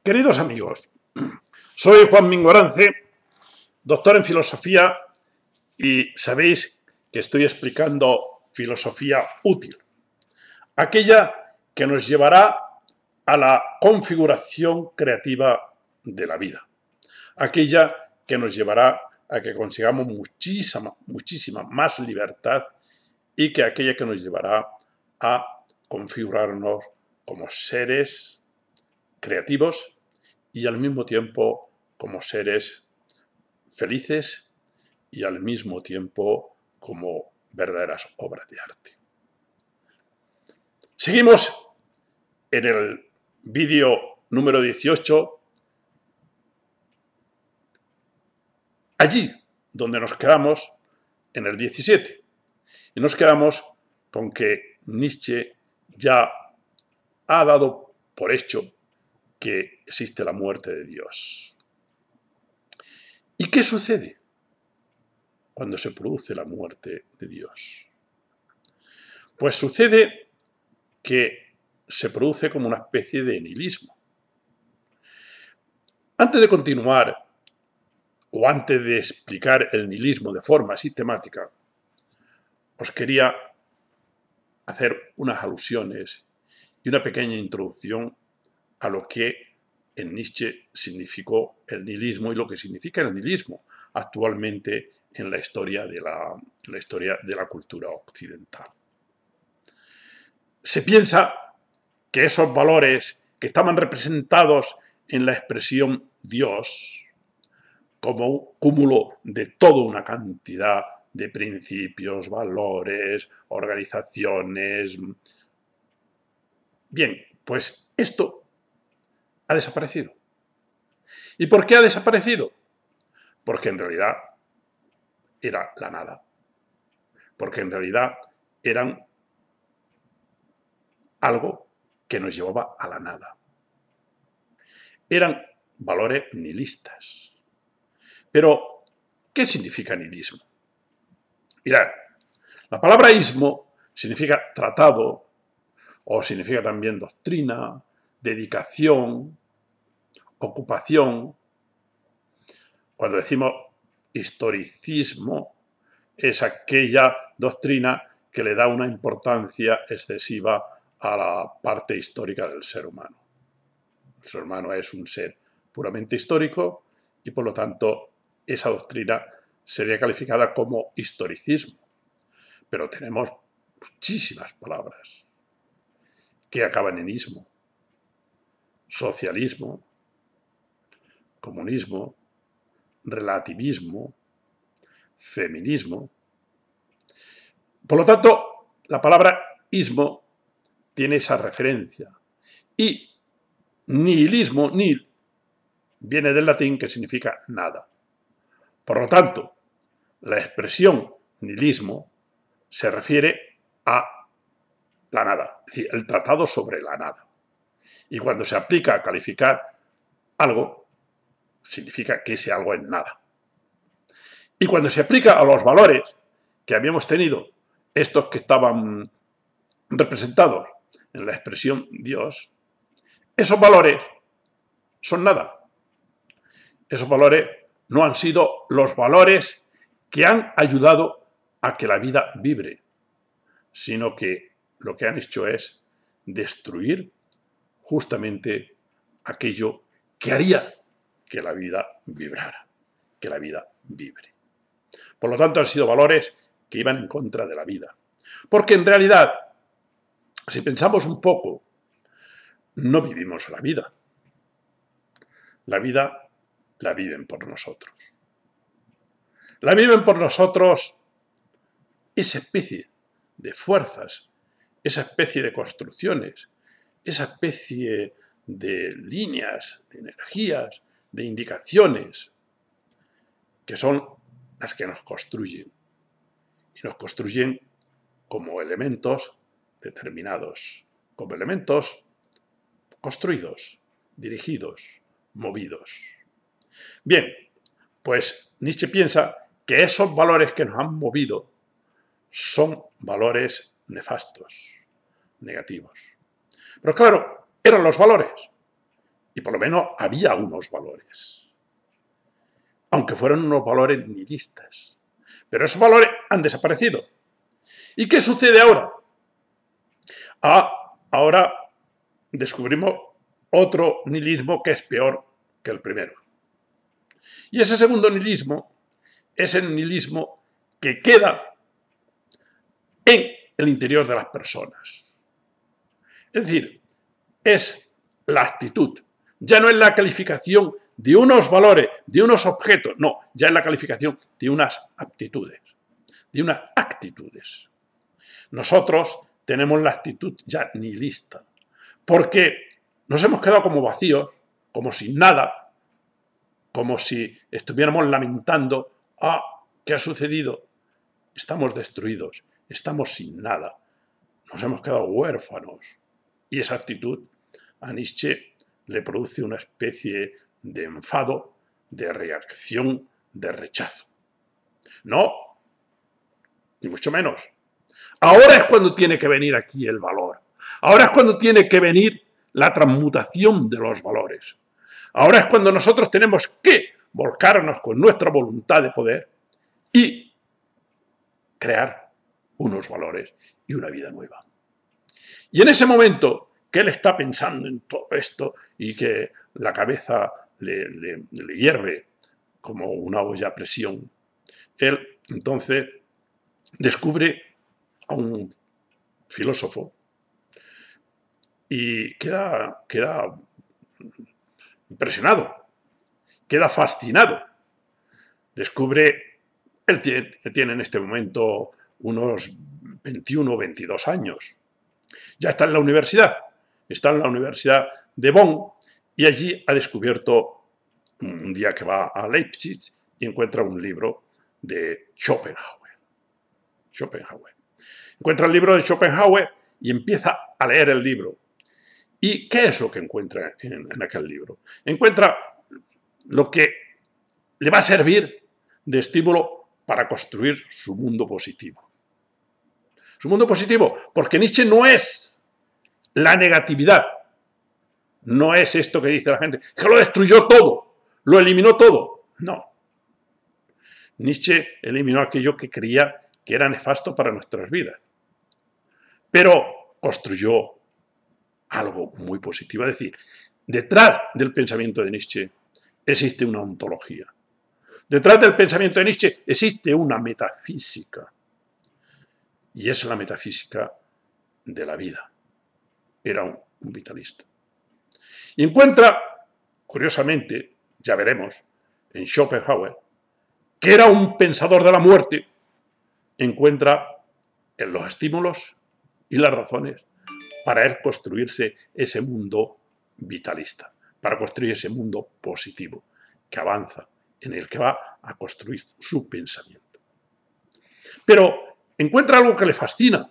Queridos amigos, soy Juan Mingorance, doctor en filosofía, y sabéis que estoy explicando filosofía útil, aquella que nos llevará a la configuración creativa de la vida, aquella que nos llevará a que consigamos muchísima más libertad y que aquella que nos llevará a configurarnos como seres creativos y al mismo tiempo como seres felices y al mismo tiempo como verdaderas obras de arte. Seguimos en el vídeo número 18, allí donde nos quedamos en el 17, y nos quedamos con que Nietzsche ya ha dado por hecho que existe la muerte de Dios. ¿Y qué sucede cuando se produce la muerte de Dios? Pues sucede que se produce como una especie de nihilismo. Antes de continuar, o antes de explicar el nihilismo de forma sistemática, os quería hacer unas alusiones y una pequeña introducción a lo que en Nietzsche significó el nihilismo y lo que significa el nihilismo actualmente en la historia de la cultura occidental. Se piensa que esos valores que estaban representados en la expresión Dios, como un cúmulo de toda una cantidad de principios, valores, organizaciones. Bien, pues esto ha desaparecido. ¿Y por qué ha desaparecido? Porque en realidad era la nada. Porque en realidad eran algo que nos llevaba a la nada. Eran valores nihilistas. Pero, ¿qué significa nihilismo? Mirad, la palabra ismo significa tratado, o significa también doctrina, dedicación, ocupación. Cuando decimos historicismo, es aquella doctrina que le da una importancia excesiva a la parte histórica del ser humano. El ser humano es un ser puramente histórico y, por lo tanto, esa doctrina sería calificada como historicismo. Pero tenemos muchísimas palabras que acaban en ismo: socialismo, comunismo, relativismo, feminismo. Por lo tanto, la palabra ismo tiene esa referencia. Y nihilismo, nihil, viene del latín, que significa nada. Por lo tanto, la expresión nihilismo se refiere a la nada, es decir, el tratado sobre la nada. Y cuando se aplica a calificar algo, significa que ese algo es nada. Y cuando se aplica a los valores que habíamos tenido, estos que estaban representados en la expresión Dios, esos valores son nada. Esos valores no han sido los valores que han ayudado a que la vida vibre, sino que lo que han hecho es destruir justamente aquello que haría que la vida vibrara, que la vida vibre. Por lo tanto, han sido valores que iban en contra de la vida. Porque en realidad, si pensamos un poco, no vivimos la vida. La vida la viven por nosotros. La viven por nosotros esa especie de fuerzas, esa especie de construcciones, esa especie de líneas, de energías, de indicaciones, que son las que nos construyen. Y nos construyen como elementos determinados, como elementos construidos, dirigidos, movidos. Bien, pues Nietzsche piensa que esos valores que nos han movido son valores nefastos, negativos. Pero claro, eran los valores. y por lo menos había unos valores, aunque fueron unos valores nihilistas. Pero esos valores han desaparecido. ¿Y qué sucede ahora? Ahora descubrimos otro nihilismo que es peor que el primero. Y ese segundo nihilismo es el nihilismo que queda en el interior de las personas. Es decir, es la actitud. Ya no es la calificación de unos valores, de unos objetos, no, ya es la calificación de unas aptitudes, de unas actitudes. Nosotros tenemos la actitud ya nihilista, porque nos hemos quedado como vacíos, como sin nada, como si estuviéramos lamentando, ¿qué ha sucedido? Estamos destruidos, estamos sin nada, nos hemos quedado huérfanos. Y esa actitud a Nietzsche le produce una especie de enfado, de reacción, de rechazo. No, ni mucho menos. Ahora es cuando tiene que venir aquí el valor. Ahora es cuando tiene que venir la transmutación de los valores. Ahora es cuando nosotros tenemos que volcarnos con nuestra voluntad de poder y crear unos valores y una vida nueva. Y en ese momento que él está pensando en todo esto y que la cabeza le hierve como una olla a presión, él entonces descubre a un filósofo y queda impresionado, queda fascinado. Descubre, él tiene en este momento unos 21 o 22 años. Ya está en la universidad de Bonn, y allí ha descubierto, un día que va a Leipzig, y encuentra un libro de Schopenhauer. Encuentra el libro de Schopenhauer y empieza a leer el libro. ¿Y qué es lo que encuentra en aquel libro? Encuentra lo que le va a servir de estímulo para construir su mundo positivo. Su mundo positivo, porque Nietzsche no es la negatividad, no es esto que dice la gente, que lo destruyó todo, lo eliminó todo. No. Nietzsche eliminó aquello que creía que era nefasto para nuestras vidas, pero construyó algo muy positivo. Es decir, detrás del pensamiento de Nietzsche existe una ontología. Detrás del pensamiento de Nietzsche existe una metafísica. Y es la metafísica de la vida. Era un vitalista. Y encuentra, curiosamente, ya veremos, en Schopenhauer, que era un pensador de la muerte, encuentra en los estímulos y las razones para él construirse ese mundo vitalista, para construir ese mundo positivo que avanza, en el que va a construir su pensamiento. Pero encuentra algo que le fascina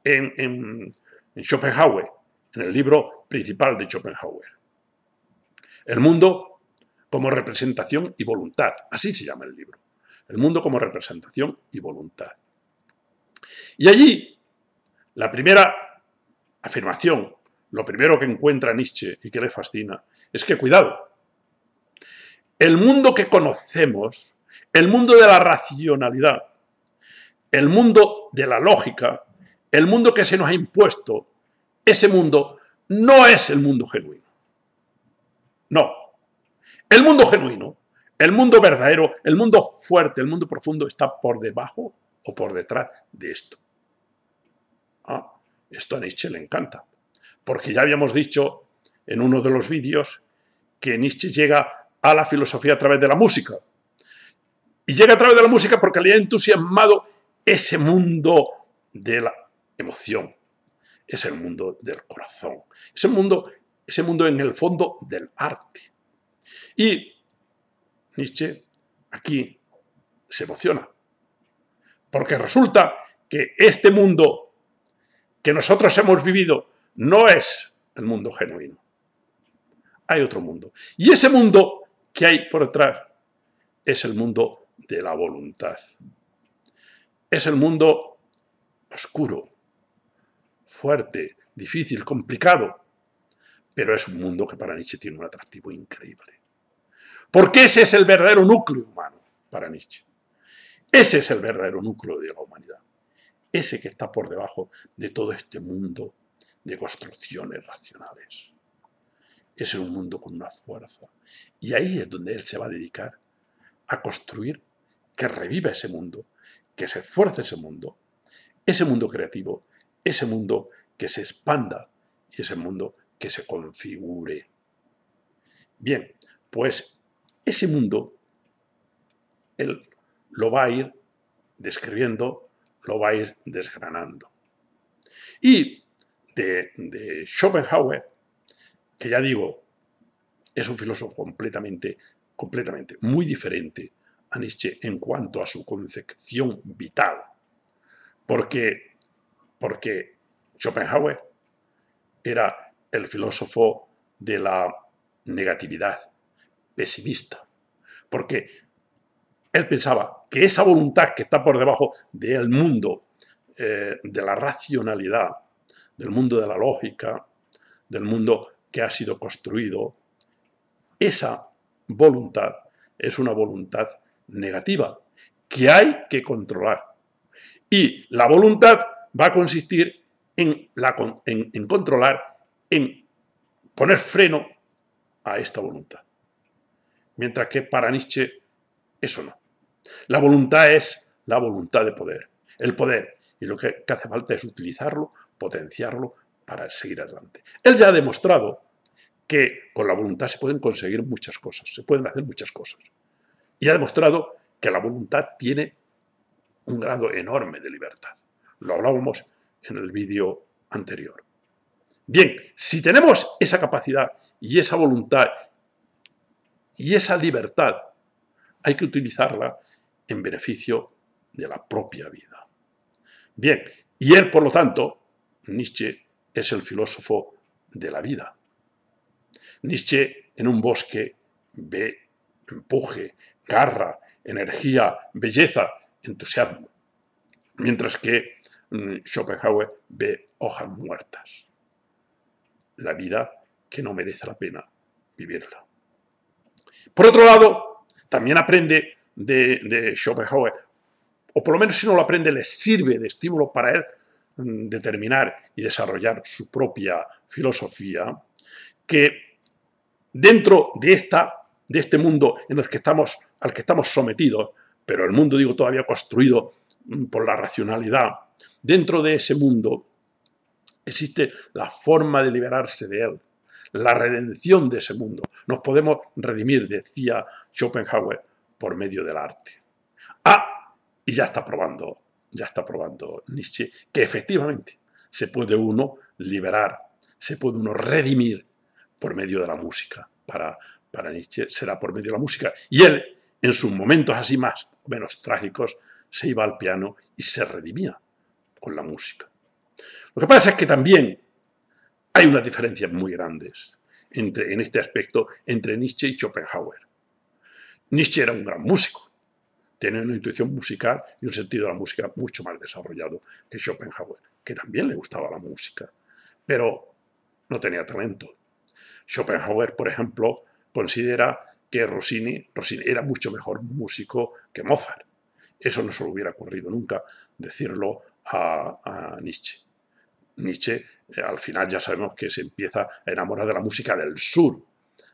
en Schopenhauer, en el libro principal de Schopenhauer. El mundo como representación y voluntad, así se llama el libro. El mundo como representación y voluntad. Y allí, la primera afirmación, lo primero que encuentra Nietzsche y que le fascina, es que, cuidado, el mundo que conocemos, el mundo de la racionalidad, el mundo de la lógica, el mundo que se nos ha impuesto, ese mundo no es el mundo genuino. No. El mundo genuino, el mundo verdadero, el mundo fuerte, el mundo profundo está por debajo o por detrás de esto. Esto a Nietzsche le encanta, porque ya habíamos dicho en uno de los vídeos que Nietzsche llega a la filosofía a través de la música. Y llega a través de la música porque le ha entusiasmado ese mundo de la emoción, es el mundo del corazón, ese mundo en el fondo del arte. Y Nietzsche aquí se emociona, porque resulta que este mundo que nosotros hemos vivido no es el mundo genuino. Hay otro mundo. Y ese mundo que hay por detrás es el mundo de la voluntad. Es el mundo oscuro, fuerte, difícil, complicado, pero es un mundo que para Nietzsche tiene un atractivo increíble. Porque ese es el verdadero núcleo humano para Nietzsche. Ese es el verdadero núcleo de la humanidad. Ese que está por debajo de todo este mundo de construcciones racionales. Ese es un mundo con una fuerza. Y ahí es donde él se va a dedicar a construir que reviva ese mundo, que se esfuerce ese mundo creativo, ese mundo que se expanda y ese mundo que se configure. Bien, pues ese mundo él lo va a ir describiendo, lo va a ir desgranando. Y de Schopenhauer, que ya digo, es un filósofo completamente muy diferente a Nietzsche en cuanto a su concepción vital. Porque Schopenhauer era el filósofo de la negatividad, pesimista. Porque él pensaba que esa voluntad que está por debajo del mundo de la racionalidad, del mundo de la lógica, del mundo que ha sido construido, esa voluntad es una voluntad negativa que hay que controlar. Y la voluntad va a consistir en controlar, en poner freno a esta voluntad. Mientras que para Nietzsche eso no. La voluntad es la voluntad de poder, el poder. Y lo que hace falta es utilizarlo, potenciarlo para seguir adelante. Él ya ha demostrado que con la voluntad se pueden conseguir muchas cosas, se pueden hacer muchas cosas. Y ha demostrado que la voluntad tiene un grado enorme de libertad. Lo hablábamos en el vídeo anterior. Bien, si tenemos esa capacidad y esa voluntad y esa libertad, hay que utilizarla en beneficio de la propia vida. Bien, y él, por lo tanto, Nietzsche es el filósofo de la vida. Nietzsche en un bosque ve empuje, garra, energía, belleza, entusiasmo. Mientras que Schopenhauer ve hojas muertas. La vida que no merece la pena vivirla. Por otro lado, también aprende de Schopenhauer, o por lo menos si no lo aprende, le sirve de estímulo para él determinar y desarrollar su propia filosofía, que dentro de este mundo en el que al que estamos sometidos, pero el mundo, digo, todavía construido por la racionalidad, dentro de ese mundo existe la forma de liberarse de él, la redención de ese mundo. Nos podemos redimir, decía Schopenhauer, por medio del arte. Y ya está probando Nietzsche que efectivamente se puede uno liberar, se puede uno redimir por medio de la música. Para Nietzsche será por medio de la música. Y él, en sus momentos así más o menos trágicos, se iba al piano y se redimía con la música. Lo que pasa es que también hay unas diferencias muy grandes en este aspecto entre Nietzsche y Schopenhauer. Nietzsche era un gran músico, tenía una intuición musical y un sentido de la música mucho más desarrollado que Schopenhauer, que también le gustaba la música, pero no tenía talento. Schopenhauer, por ejemplo, considera que Rossini era mucho mejor músico que Mozart. Eso no se le hubiera ocurrido nunca decirlo a Nietzsche. Nietzsche, al final ya sabemos que se empieza a enamorar de la música del sur,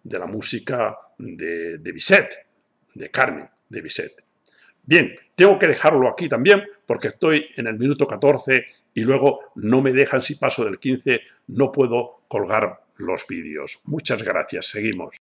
de la música de Bizet, de Carmen de Bizet. Bien, tengo que dejarlo aquí también porque estoy en el minuto 14 y luego no me dejan, si paso del 15, no puedo colgar los vídeos. Muchas gracias, seguimos.